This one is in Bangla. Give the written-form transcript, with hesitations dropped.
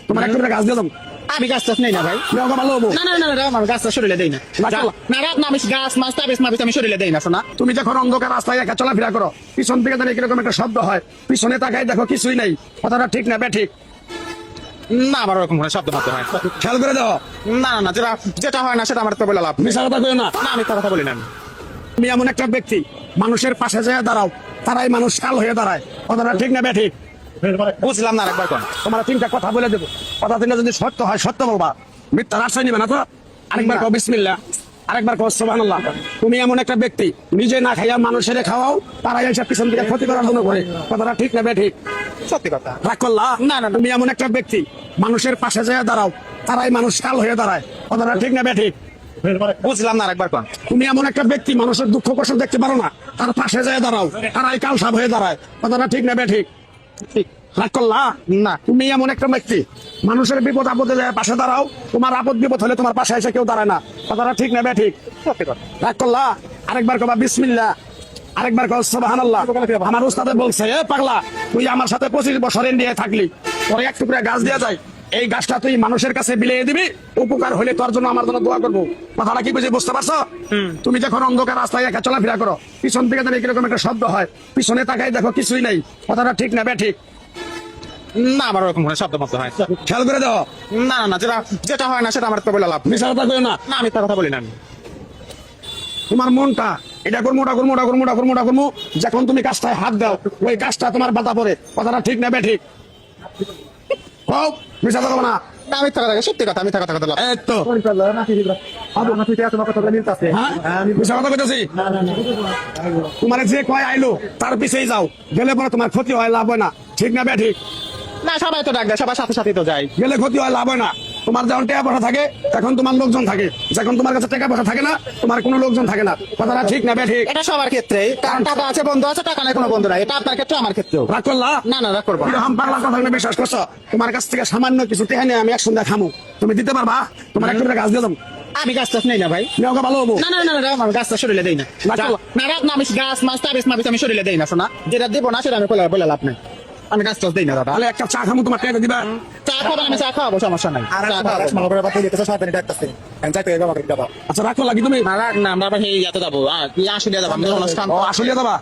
তোমার একটা করে গাছ দিয়ে দাও। আমি গাছ টাছ নেই না ভাই। নেওয়া ভালো হবো। না না না না, আমি গাছ টাছ শরীরে দেই না। না রাত না, আমি গাছ মাছ তাবিজ মাবিজ আমি শরীরে দেই না শোনা। তুমি যখন অন্ধকার রাস্তায় একা চলাফেরা করো, পিছন থেকে যেন কিরকম একটা শব্দ হয়, পিছনে তাকাই দেখো কিছুই নাই, কথাটা ঠিক না বে ঠিক? না আমার ওরকম কোনো শব্দ মাত্র হয়। খেয়াল করে দাও। না না না, যেটা যেটা হয় না সেটা আমার তো বলে লাভ নেই। মিশা কথা কইও না। না আমি তার কথা বলি না। তুমি এমন একটা ব্যক্তি, মানুষের পাশে যেয়ে দাঁড়াও, তারাই মানুষ কাল হয়ে দাঁড়ায়, কথাটা ঠিক না বে ঠিক? বুঝলাম না, আরেকবার কোন। তোমার তিনটা কথা বলে দেবো, কথা তিনটা যদি সত্য হয় সত্য বলবা, মিথ্যার আশ্রয় নিবে না তো। আরেকবার কও বিসমিল্লাহ, আরেকবার কও সুবহানাল্লাহ। তুমি এমন একটা ব্যক্তি, নিজে না খাইয়া মানুষের খাওয়াও, তারাই এসে পিছন থেকে ক্ষতি করার জন্য করে, কথাটা ঠিক না বে ঠিক? সত্যি কথা। রাগ করলা? না, না, না। তুমি এমন একটা ব্যক্তি, মানুষের পাশে যেয়ে দাঁড়াও, তারাই মানুষ কাল হয়ে দাঁড়ায়, কথাটা ঠিক না বে ঠিক? বুঝলাম না, আরেকবার কোন। তুমি এমন একটা ব্যক্তি, মানুষের দুঃখ কষ্ট দেখতে পারো না, তার পাশে যেয়ে দাঁড়াও, তারাই কাল সাপ হয়ে দাঁড়ায়, কথাটা ঠিক না বে ঠিক? ঠিক। রাগ করলা? না। তুমি এমন একটা ব্যক্তি, মানুষের বিপদ আপদে যায় পাশে দাঁড়াও, তোমার আপদ বিপদ হলে তোমার পাশে এসে কেউ দাঁড়ায় না, কথাটা ঠিক না বে ঠিক? সত্যি কথা। রাগ করলা? আরেকবার কবা বিসমিল্লাহ, আরেকবার কও সুবহানাল্লাহ। আমার উস্তাদে বলছে, এ পাগলা, তুই আমার সাথে 25 বছর ইন্ডিয়ায় থাকলি, পরে এক টুকরা গাছ দিয়ে যায়, এই গাছটা তুই মানুষের কাছে বিলিয়ে দিবি, উপকার হলে তোর জন্য আমার জন্য দোয়া করবো, কথাটা কি বুঝে বুঝতে পারছো? তুমি যখন অন্ধকার রাস্তায় একা চলাফেরা করো, পিছন থেকে যেন কিরকম একটা শব্দ হয়, পিছনে তাকাই দেখো কিছুই নাই, কথাটা ঠিক না বে ঠিক? না আমার ওরকম কোনো শব্দ মাত্র হয়। খেয়াল করে দাও। না না না, যেটা যেটা হয় না সেটা আমার তো বলে লাভ নেই। মিশা কথা কইও না। না আমি তার কথা বলি না। তোমার মনটা এটা করবো ওটা করবো ওটা করবো ওটা করবো ওটা করবো, যখন তুমি কাজটায় হাত দাও, ওই কাজটা তোমার বাধা পড়ে, কথাটা ঠিক না বে ঠিক? হোক, মিশা কথা বলো না। না আমি থাকা থাকে, সত্যি কথা, আমি থাকা থাকা লাভ। এই তো হ্যাঁ, মিশা কথা কইতেছি। তোমার যে কয় আইলো তার পিছেই যাও, গেলে পরে তোমার ক্ষতি হয়, লাভ হয় না, ঠিক না বে ঠিক? না সবাই তো ডাক দেয়, সবার সাথে সাথে তো যাই। গেলে ক্ষতি হয়, লাভ হয় না। তোমার যখন টাকা পয়সা থাকে তখন তোমার লোকজন থাকে, যখন তোমার কাছে টাকা পয়সা থাকে না, তোমার কোনো লোকজন থাকে না, কথাটা ঠিক না বে ঠিক? এটা সবার ক্ষেত্রে, কারণ টাকা আছে বন্ধু আছে, টাকা নাই কোনো বন্ধু নাই। এটা আপনার ক্ষেত্রে আমার ক্ষেত্রেও। রাগ করলা? না না রাগ করবো না। এরকম পাগলা কথা তুমি বিশ্বাস করছো? তোমার কাছ থেকে সামান্য কিছু টেহা নিয়ে আমি এক সন্ধ্যা খামু, তুমি দিতে পারবা? তোমার একটা গাছ দিয়ে দাও। আমি গাছ টাছ নেই না ভাই। নেওয়া ভালো হবো। না না না না, আমি গাছ টাছ শরীরে দেই না। না রাত না, আমি গাছ মাছ তাবিজ মাবিজ আমি শরীরে দেই না শোনা। যেটা দেবো না সেটা আমি বলে লাভ নেই। আমি গাছ টাছ দেই না দাদা। তাহলে একটা চা খামু, তোমার টাকা দিবা? চা খাবো, আমি চা খাওয়াবো, সমস্যা নাই। চা খাওয়াবো। আচ্ছা রাগ করলা কি তুমি? না রাগ না, আমরা আবার এই ইয়াতে যাবো। কি আসলে যাবো, আমাদের অনুষ্ঠান। ও আসলে যাবা?